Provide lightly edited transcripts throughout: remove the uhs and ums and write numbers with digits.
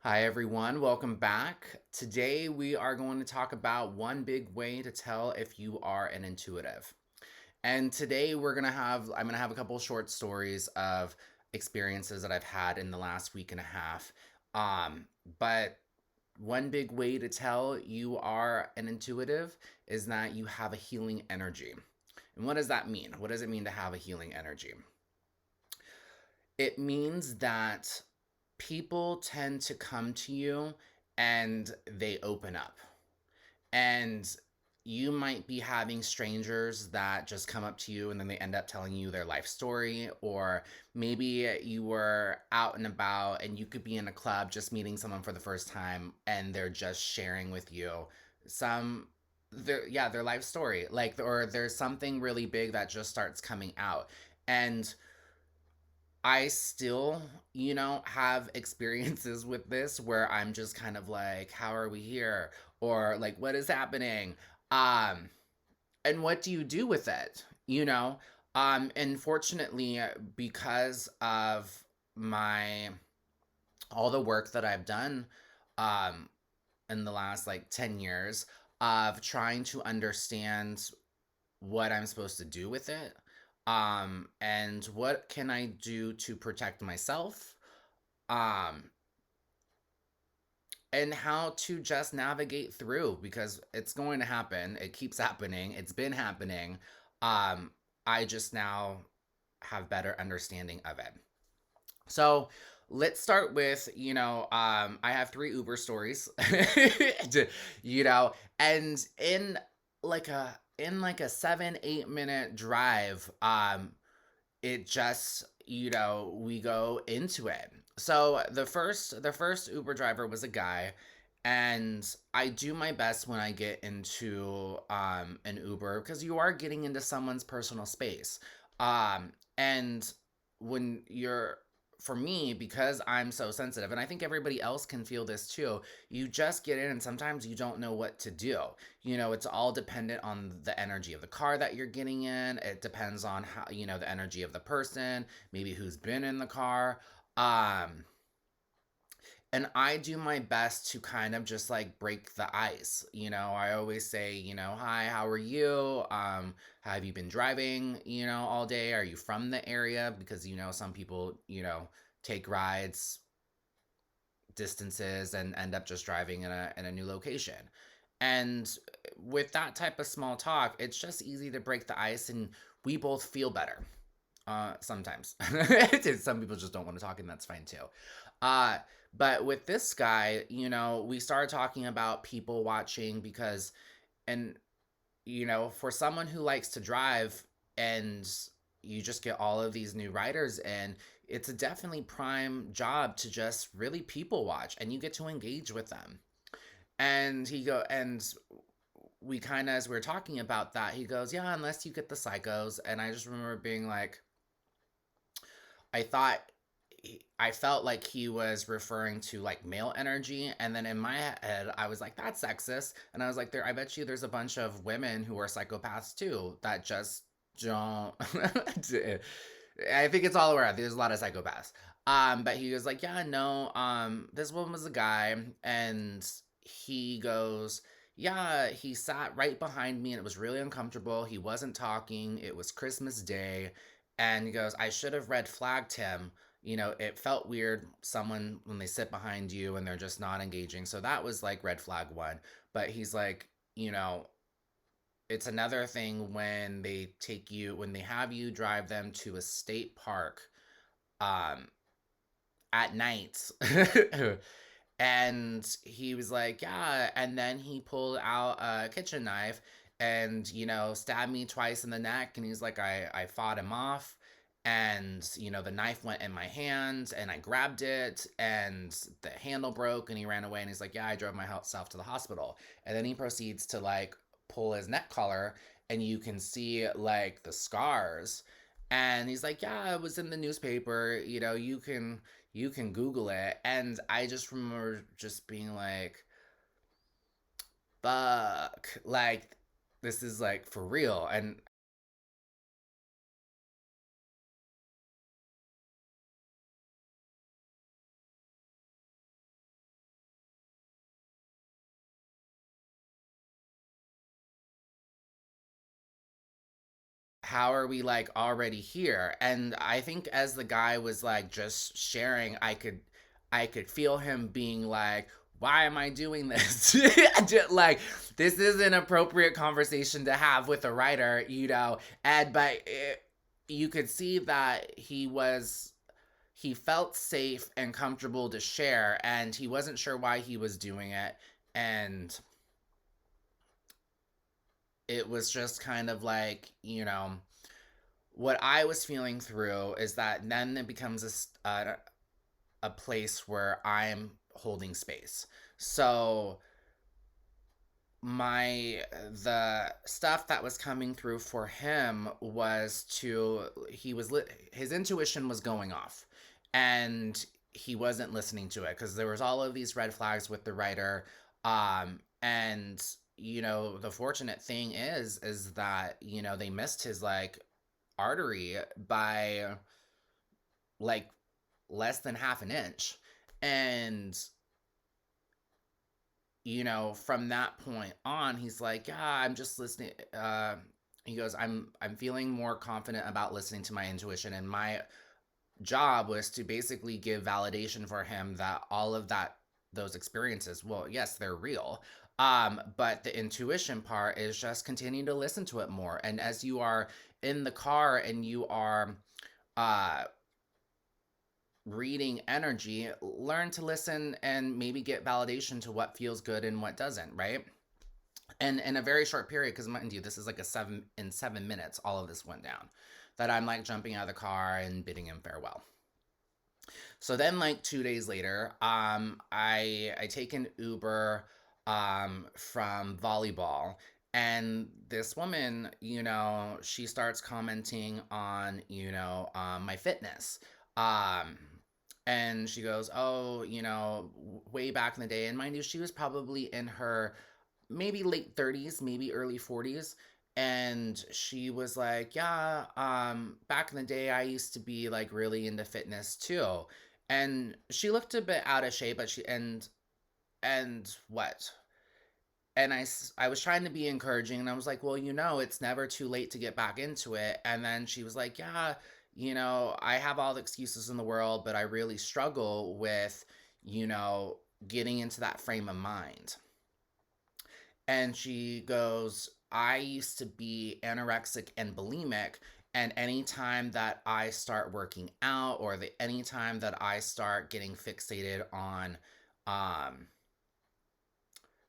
Hi, everyone. Welcome back. Today, we are going to talk about one big way to tell if you are an intuitive. And today, I'm going to have a couple short stories of experiences that I've had in the last week and a half. But one big way to tell you are an intuitive is that you have a healing energy. And what does that mean? What does it mean to have a healing energy? It means that people tend to come to you and they open up. And you might be having strangers that just come up to you and then they end up telling you their life story. Or maybe you were out and about and you could be in a club just meeting someone for the first time and they're just sharing with you some their life story, like, or there's something really big that just starts coming out. And I still, have experiences with this where I'm just kind of like, how are we here? Or like, what is happening? Um, and what do you do with it? And fortunately, because of my all the work that I've done um in the last like 10 years of trying to understand what I'm supposed to do with it. And what can I do to protect myself? Um, and how to just navigate through because it's going to happen. It keeps happening. It's been happening. Um, I just now have better understanding of it. So let's start with, I have three Uber stories, you know, and in like a 7-8 minute drive, it just, we go into it. So the first Uber driver was a guy, and I do my best when I get into an Uber because you are getting into someone's personal space. And when you're for me, because I'm so sensitive, and I think everybody else can feel this too, you just get in and sometimes you don't know what to do. It's all dependent on the energy of the car that you're getting in. It depends on how, the energy of the person, maybe who's been in the car. Um, and I do my best to kind of just like break the ice. I always say, hi, how are you? Have you been driving, all day? Are you from the area? Because, some people, take rides distances and end up just driving in a new location. And with that type of small talk, it's just easy to break the ice and we both feel better. Sometimes. Some people just don't want to talk, and that's fine too. Uh, but with this guy, we started talking about people watching because, and, for someone who likes to drive and you just get all of these new riders in, it's a definitely prime job to just really people watch and you get to engage with them. And we kind of, as we were talking about that, he goes, yeah, unless you get the psychos. And I just remember being like, I thought I felt like he was referring to like male energy, and then in my head I was like, that's sexist. And I was like, I bet you there's a bunch of women who are psychopaths too that just don't I think it's all around. There's a lot of psychopaths. But he was like, yeah, no, this one was a guy, and he goes, yeah, he sat right behind me and it was really uncomfortable. He wasn't talking. It was Christmas Day. And he goes, I should have red flagged him. It felt weird, someone when they sit behind you and they're just not engaging. So that was like red flag one. But he's like, it's another thing when they have you drive them to a state park um at night. And he was like, yeah, and then he pulled out a kitchen knife and stabbed me twice in the neck, and he's like, I fought him off, and the knife went in my hand and I grabbed it and the handle broke and he ran away, and he's like, yeah, I drove myself to the hospital. And then he proceeds to like pull his neck collar and you can see like the scars, and he's like, yeah, it was in the newspaper, you can Google it. And I just remember just being like, fuck, like, this is like for real. And how are we like already here? And I think as the guy was like just sharing, I could feel him being like, why am I doing this? Like, this is an appropriate conversation to have with a writer, and you could see that he felt safe and comfortable to share, and he wasn't sure why he was doing it. And it was just kind of like, what I was feeling through is that then it becomes a place where I'm holding space. So the stuff that was coming through for him was his intuition was going off, and he wasn't listening to it because there was all of these red flags with the writer. And the fortunate thing is that they missed his like artery by like less than half an inch. And from that point on, he's like, yeah, I'm just listening. He goes, I'm feeling more confident about listening to my intuition, and my job was to basically give validation for him that all of those experiences, well, yes, they're real. But the intuition part is just continue to listen to it more. And as you are in the car and you are uh reading energy, learn to listen and maybe get validation to what feels good and what doesn't, right? And in a very short period, because mind you, this is like in 7 minutes, all of this went down. That I'm like jumping out of the car and bidding him farewell. So then, like 2 days later, I take an Uber from volleyball, and this woman, she starts commenting on my fitness. Um, and she goes, "Oh, way back in the day," and mind you, she was probably in her maybe late 30s, maybe early 40s. And she was like, yeah, back in the day I used to be like really into fitness too. And she looked a bit out of shape, but and what? And I was trying to be encouraging, and I was like, well, it's never too late to get back into it. And then she was like, yeah, I have all the excuses in the world, but I really struggle with, getting into that frame of mind. And she goes, I used to be anorexic and bulimic. And anytime that I start working out, or anytime that I start getting fixated on um,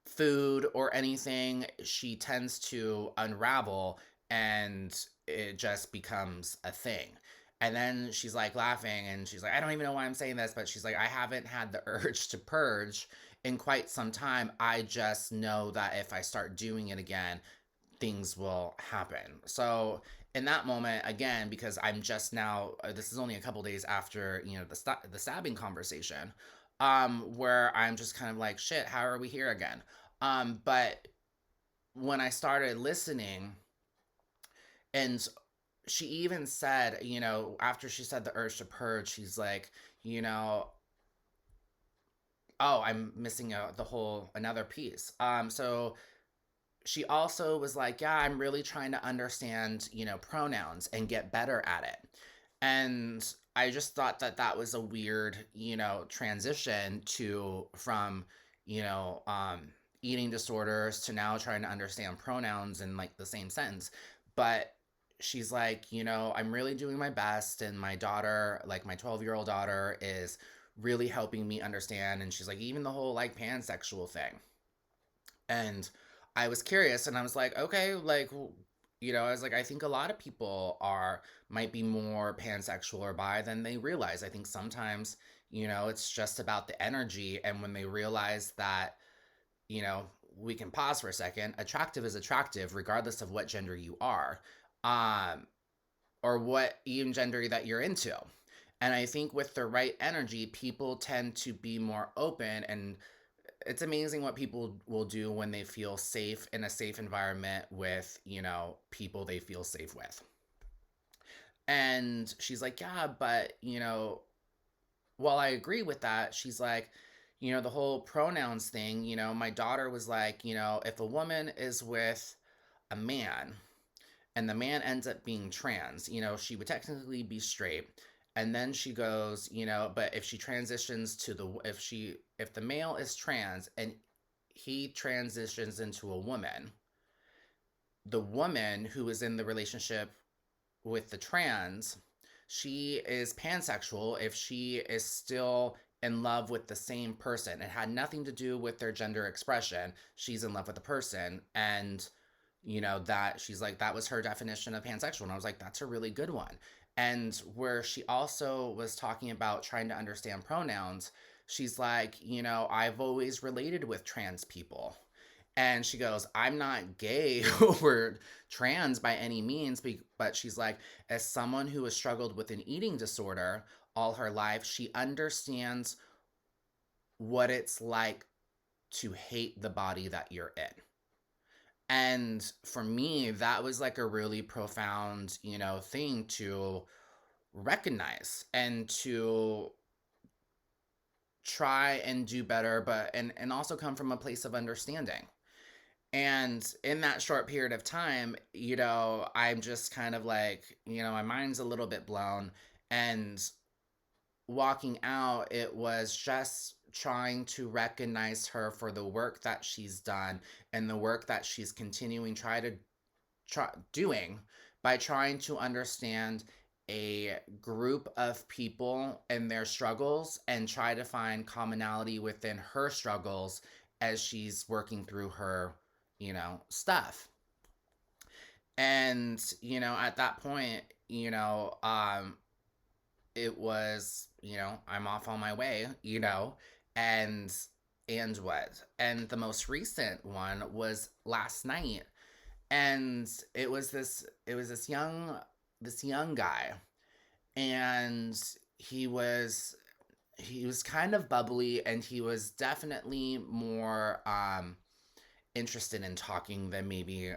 food or anything, she tends to unravel, and it just becomes a thing. And then she's like laughing, and she's like, I don't even know why I'm saying this, but she's like, I haven't had the urge to purge in quite some time. I just know that if I start doing it again, things will happen. So in that moment, again, because I'm just now, this is only a couple days after the stabbing conversation, where I'm just kind of like, shit, how are we here again? But when I started listening, and she even said, after she said the urge to purge, she's like, oh, I'm missing the whole another piece. So she also was like, yeah, I'm really trying to understand, pronouns and get better at it. And I just thought that that was a weird, transition from, eating disorders to now trying to understand pronouns in like the same sentence. But she's like, I'm really doing my best. And my daughter, like my 12-year-old daughter, is really helping me understand. And she's like, even the whole like pansexual thing. And I was curious, and I was like, okay, like, I was like, I think a lot of people might be more pansexual or bi than they realize. I think sometimes, it's just about the energy. And when they realize that, you know, we can pause for a second. Attractive is attractive regardless of what gender you are, um, or what even gender that you're into. And I think with the right energy, people tend to be more open, and it's amazing what people will do when they feel safe in a safe environment with, people they feel safe with. And she's like, yeah, but, while I agree with that, she's like, the whole pronouns thing, my daughter was like, if a woman is with a man and the man ends up being trans. She would technically be straight. And then she goes, but if she transitions to if the male is trans and he transitions into a woman, the woman who is in the relationship with the trans, she is pansexual if she is still in love with the same person. It had nothing to do with their gender expression. She's in love with the person. And, that she's like, that was her definition of pansexual. And I was like, that's a really good one. And where she also was talking about trying to understand pronouns, she's like, I've always related with trans people. And she goes, I'm not gay or trans by any means, but she's like, as someone who has struggled with an eating disorder all her life, she understands what it's like to hate the body that you're in. And for me, that was like a really profound, thing to recognize and to try and do better, but and also come from a place of understanding. And in that short period of time, I'm just kind of like, my mind's a little bit blown. And walking out, it was just trying to recognize her for the work that she's done and the work that she's continuing doing by trying to understand a group of people and their struggles and try to find commonality within her struggles as she's working through her stuff. And at that point, it was, I'm off on my way, and what? And the most recent one was last night. And it was this young guy, and he was kind of bubbly, and he was definitely more interested in talking than maybe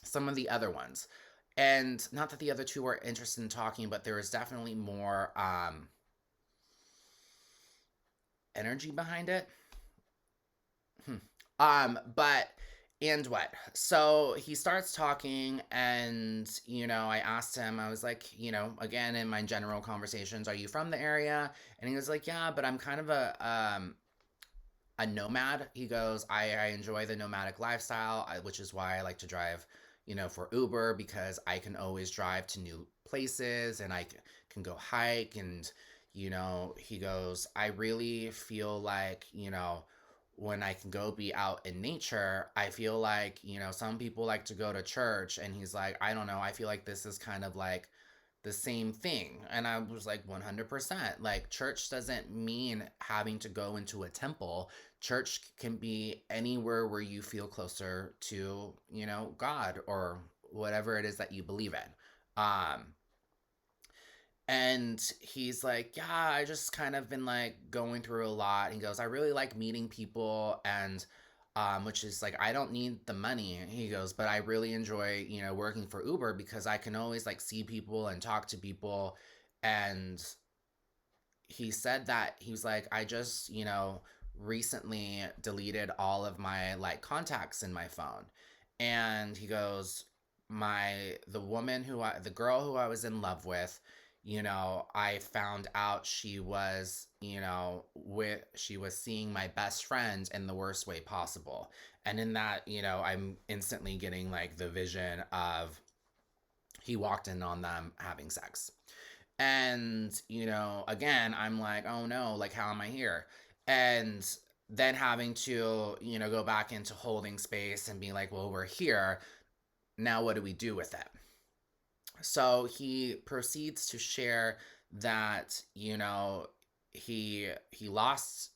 some of the other ones. And not that the other two were interested in talking, but there was definitely more energy behind it. But and what? So he starts talking, and I asked him. I was like, again in my general conversations, are you from the area? And he was like, yeah, but I'm kind of a nomad. He goes, I enjoy the nomadic lifestyle, which is why I like to drive, for Uber, because I can always drive to new places and I can go hike. And, he goes, I really feel like, when I can go be out in nature, I feel like, some people like to go to church. And he's like, I don't know. I feel like this is kind of like the same thing. And I was like, 100%. Like, church doesn't mean having to go into a temple. Church can be anywhere where you feel closer to, God or whatever it is that you believe in. And he's like, yeah, I just kind of been like going through a lot. He goes, I really like meeting people, and which is like, I don't need the money. He goes, but I really enjoy, working for Uber because I can always like see people and talk to people. And he said that he was like, I just, recently deleted all of my like contacts in my phone. And he goes, the girl who I was in love with, I found out she was seeing my best friend in the worst way possible. And in that, I'm instantly getting like the vision of he walked in on them having sex. And, again, I'm like, oh no, like, how am I here? And then having to, go back into holding space and be like, well, we're here. Now, what do we do with it? So he proceeds to share that, he lost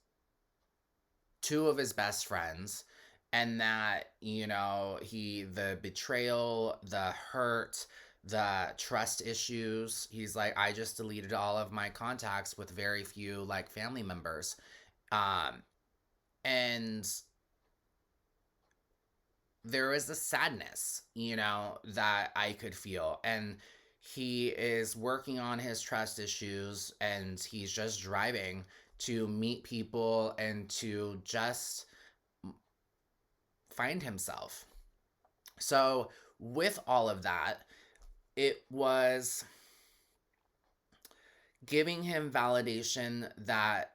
two of his best friends, and that, the betrayal, the hurt, the trust issues. He's like, I just deleted all of my contacts with very few like family members. Um, and there was a sadness, that I could feel. And he is working on his trust issues, and he's just driving to meet people and to just find himself. So with all of that, it was giving him validation that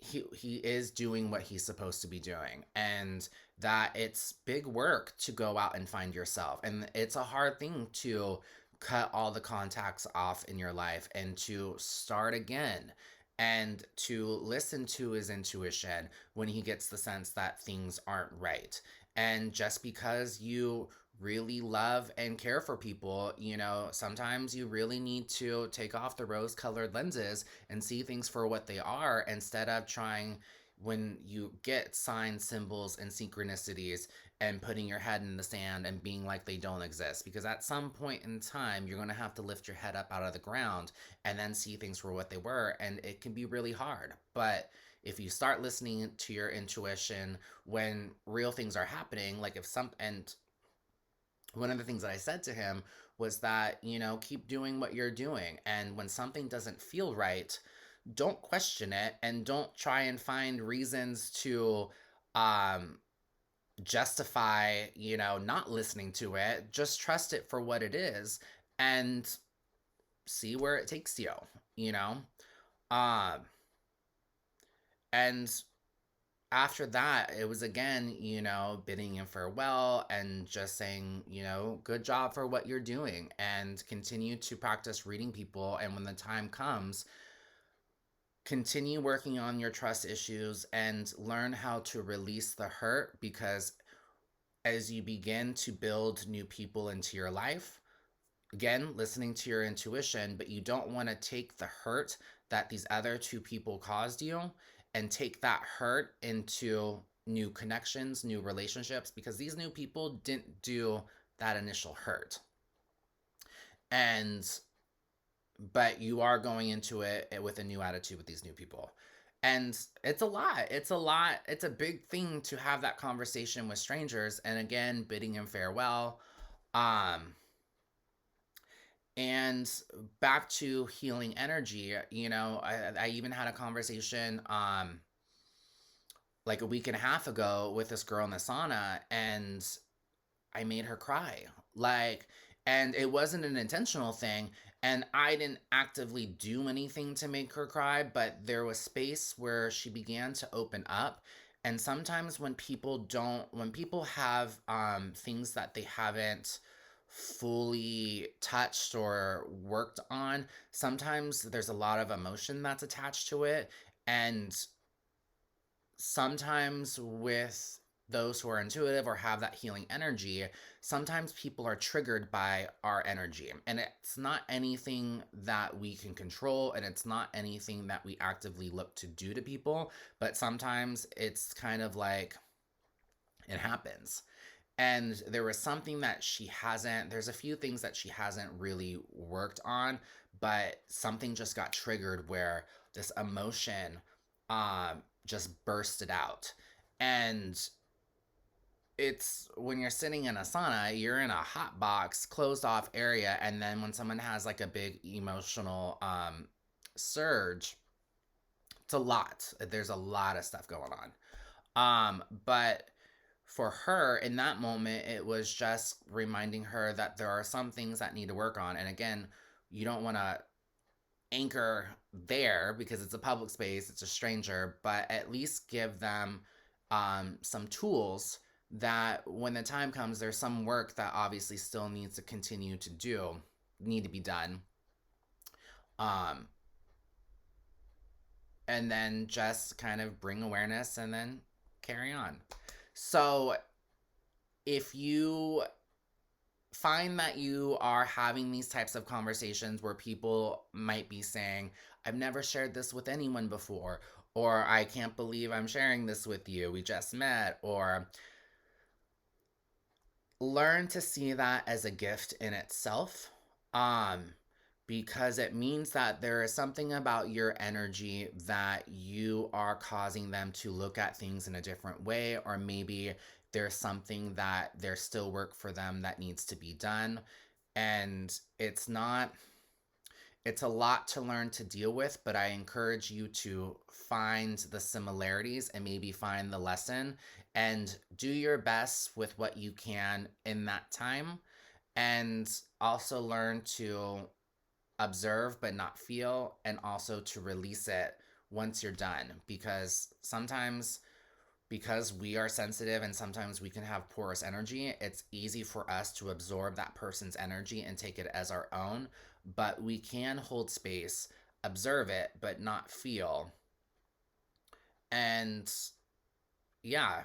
he is doing what he's supposed to be doing, and that it's big work to go out and find yourself, and it's a hard thing to cut all the contacts off in your life and to start again, and to listen to his intuition when he gets the sense that things aren't right. And just because you really love and care for people, sometimes you really need to take off the rose colored lenses and see things for what they are, instead of trying, when you get signs, symbols, and synchronicities, and putting your head in the sand and being like they don't exist. Because at some point in time, you're going to have to lift your head up out of the ground and then see things for what they were. And it can be really hard. But if you start listening to your intuition when real things are happening, like if some, and one of the things that I said to him was that, keep doing what you're doing. And when something doesn't feel right, don't question it and don't try and find reasons to um, justify, not listening to it. Just trust it for what it is and see where it takes you, you know? Um, and after that, it was again, bidding him farewell and just saying, good job for what you're doing, and continue to practice reading people. And when the time comes, continue working on your trust issues and learn how to release the hurt, because as you begin to build new people into your life, again, listening to your intuition, but you don't want to take the hurt that these other two people caused you and take that hurt into new connections, new relationships, because these new people didn't do that initial hurt. And but you are going into it with a new attitude with these new people. And it's a lot. It's a lot. It's a big thing to have that conversation with strangers, and again, bidding him farewell. Um and back to healing energy, I even had a conversation like a week and a half ago with this girl in the sauna, and I made her cry. Like, and it wasn't an intentional thing, and I didn't actively do anything to make her cry, but there was space where she began to open up. And sometimes when people have things that they haven't fully touched or worked on, sometimes there's a lot of emotion that's attached to it. And sometimes with those who are intuitive or have that healing energy, sometimes people are triggered by our energy. And it's not anything that we can control, and it's not anything that we actively look to do to people, but sometimes it's kind of like it happens. And there was something that there's a few things that she hasn't really worked on, but something just got triggered where this emotion just bursted out. And it's when you're sitting in a sauna, you're in a hot box, closed off area, and then when someone has like a big emotional surge, it's a lot. There's a lot of stuff going on. But for her in that moment, it was just reminding her that there are some things that need to work on. And again, you don't want to anchor there because it's a public space, it's a stranger, but at least give them some tools that when the time comes, there's some work that obviously still needs to continue to need to be done. Um, and then just kind of bring awareness and then carry on. So if you find that you are having these types of conversations where people might be saying, I've never shared this with anyone before, or I can't believe I'm sharing this with you, we just met, or learn to see that as a gift in itself. Um, because it means that there is something about your energy that you are causing them to look at things in a different way, or maybe there's something that there's still work for them that needs to be done. And It's a lot to learn to deal with, but I encourage you to find the similarities and maybe find the lesson and do your best with what you can in that time. And also learn to observe but not feel, and also to release it once you're done. Because sometimes, because we are sensitive and sometimes we can have porous energy, it's easy for us to absorb that person's energy and take it as our own. But we can hold space, observe it, but not feel. And yeah,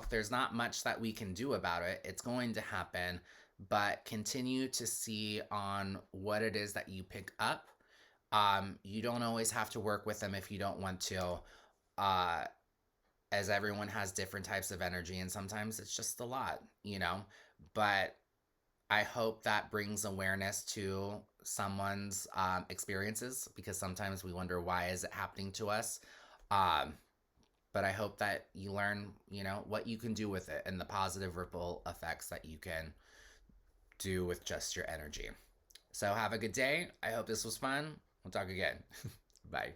there's not much that we can do about it. It's going to happen, but continue to see on what it is that you pick up. You don't always have to work with them if you don't want to. Uh, as everyone has different types of energy, and sometimes it's just a lot. But I hope that brings awareness to someone's experiences, because sometimes we wonder, why is it happening to us? Um, but I hope that you learn, what you can do with it and the positive ripple effects that you can do with just your energy. So have a good day. I hope this was fun. We'll talk again. Bye.